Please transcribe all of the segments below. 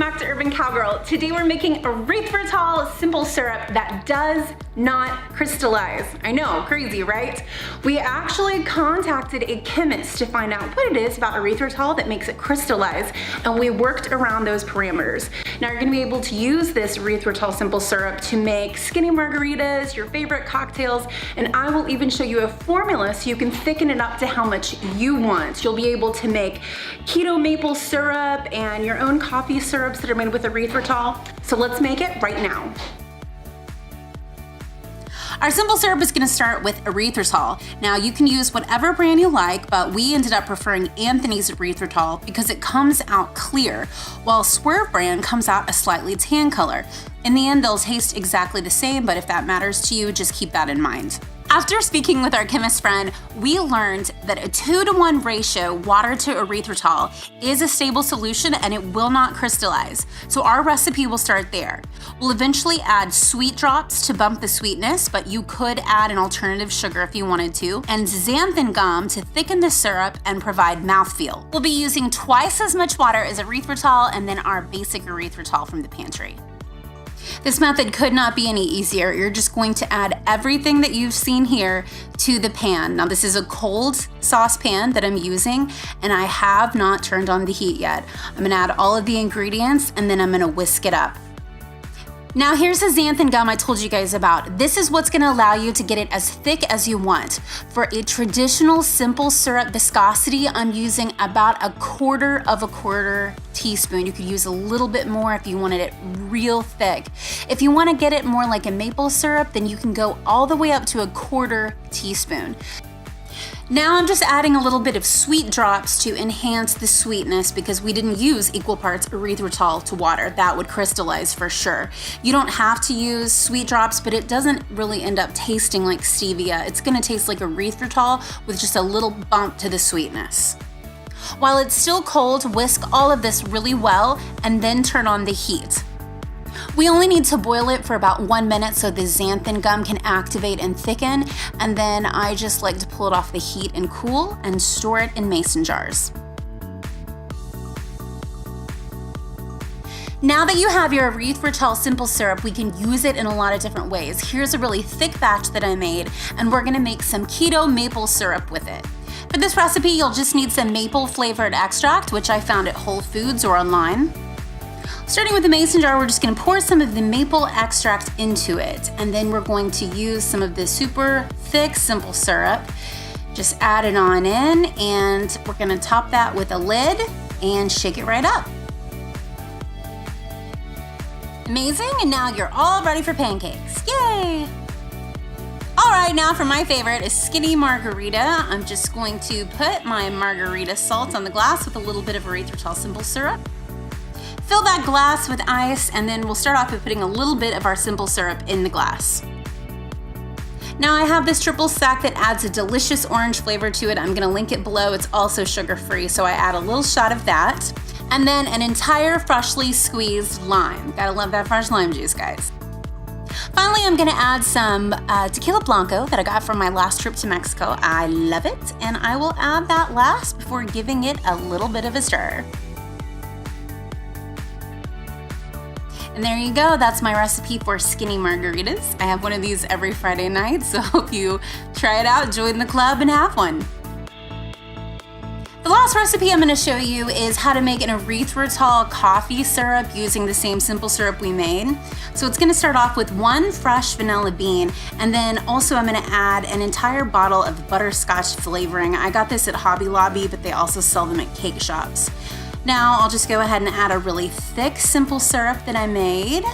back to Urban Cowgirl. Today we're making Erythritol Simple Syrup that does not crystallize. I know, crazy, right? We actually contacted a chemist to find out what it is about erythritol that makes it crystallize, and we worked around those parameters. Now you're gonna be able to use this Erythritol Simple Syrup to make skinny margaritas, your favorite cocktails, and I will even show you a formula so you can thicken it up to how much you want. You'll be able to make keto maple syrup and your own coffee syrups that are made with erythritol. So let's make it right now. Our simple syrup is gonna start with erythritol. Now you can use whatever brand you like, but we ended up preferring Anthony's erythritol because it comes out clear, while Swerve brand comes out a slightly tan color. In the end, they'll taste exactly the same, but if that matters to you, just keep that in mind. After speaking with our chemist friend, we learned that a 2-to-1 ratio water to erythritol is a stable solution and it will not crystallize. So our recipe will start there. We'll eventually add sweet drops to bump the sweetness, but you could add an alternative sugar if you wanted to, and xanthan gum to thicken the syrup and provide mouthfeel. We'll be using twice as much water as erythritol and then our basic erythritol from the pantry. This method could not be any easier. You're just going to add everything that you've seen here to the pan. Now this is a cold saucepan that I'm using and I have not turned on the heat yet. I'm gonna add all of the ingredients and then I'm gonna whisk it up. Now here's the xanthan gum I told you guys about. This is what's gonna allow you to get it as thick as you want. For a traditional simple syrup viscosity, I'm using about 1/4 teaspoon. You could use a little bit more if you wanted it real thick. If you wanna get it more like a maple syrup, then you can go all the way up to 1/4 teaspoon. Now I'm just adding a little bit of sweet drops to enhance the sweetness because we didn't use equal parts erythritol to water. That would crystallize for sure. You don't have to use sweet drops, but it doesn't really end up tasting like stevia. It's gonna taste like erythritol with just a little bump to the sweetness. While it's still cold, whisk all of this really well and then turn on the heat. We only need to boil it for about 1 minute so the xanthan gum can activate and thicken, and then I just like to pull it off the heat and cool and store it in mason jars. Now that you have your erythritol simple syrup, we can use it in a lot of different ways. Here's a really thick batch that I made, and we're gonna make some keto maple syrup with it. For this recipe, you'll just need some maple flavored extract, which I found at Whole Foods or online. Starting with the mason jar, we're just gonna pour some of the maple extract into it, and then we're going to use some of the super thick simple syrup. Just add it on in, and we're gonna top that with a lid and shake it right up. Amazing, and now you're all ready for pancakes. Yay! All right, now for my favorite, a skinny margarita. I'm just going to put my margarita salt on the glass with a little bit of erythritol simple syrup. Fill that glass with ice, and then we'll start off with putting a little bit of our simple syrup in the glass. Now I have this triple sec that adds a delicious orange flavor to it. I'm gonna link it below. It's also sugar-free, so I add a little shot of that. And then an entire freshly squeezed lime. Gotta love that fresh lime juice, guys. Finally, I'm gonna add some tequila blanco that I got from my last trip to Mexico. I love it, and I will add that last before giving it a little bit of a stir. And there you go, that's my recipe for skinny margaritas. I have one of these every Friday night, so I hope you try it out, join the club, and have one. The last recipe I'm gonna show you is how to make an erythritol coffee syrup using the same simple syrup we made. So it's gonna start off with 1 fresh vanilla bean, and then also I'm gonna add an entire bottle of butterscotch flavoring. I got this at Hobby Lobby, but they also sell them at cake shops. Now I'll just go ahead and add a really thick simple syrup that I made.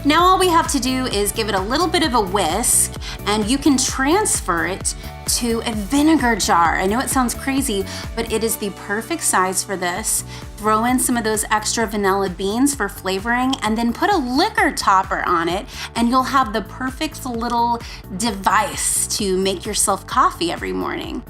Now all we have to do is give it a little bit of a whisk, and you can transfer it to a vinegar jar. I know it sounds crazy, but it is the perfect size for this. Throw in some of those extra vanilla beans for flavoring, and then put a liquor topper on it, and you'll have the perfect little device to make yourself coffee every morning.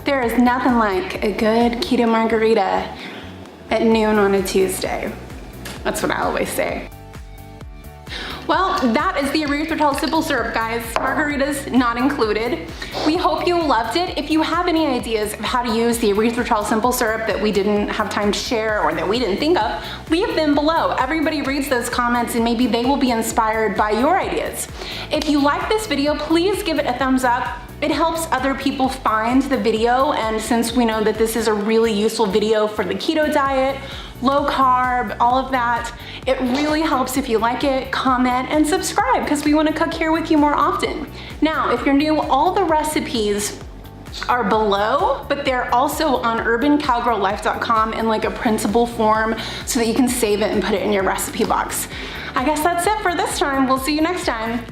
There is nothing like a good keto margarita at noon on a Tuesday. That's what I always say. Well, that is the erythritol simple syrup, guys. Margaritas not included. We hope you loved it. If you have any ideas of how to use the erythritol simple syrup that we didn't have time to share or that we didn't think of, leave them below. Everybody reads those comments and maybe they will be inspired by your ideas. If you like this video, please give it a thumbs up. It helps other people find the video, and since we know that this is a really useful video for the keto diet, low carb, all of that, it really helps if you like it, comment, and subscribe because we want to cook here with you more often. Now, if you're new, all the recipes are below, but they're also on urbancowgirllife.com in like a printable form so that you can save it and put it in your recipe box. I guess that's it for this time. We'll see you next time.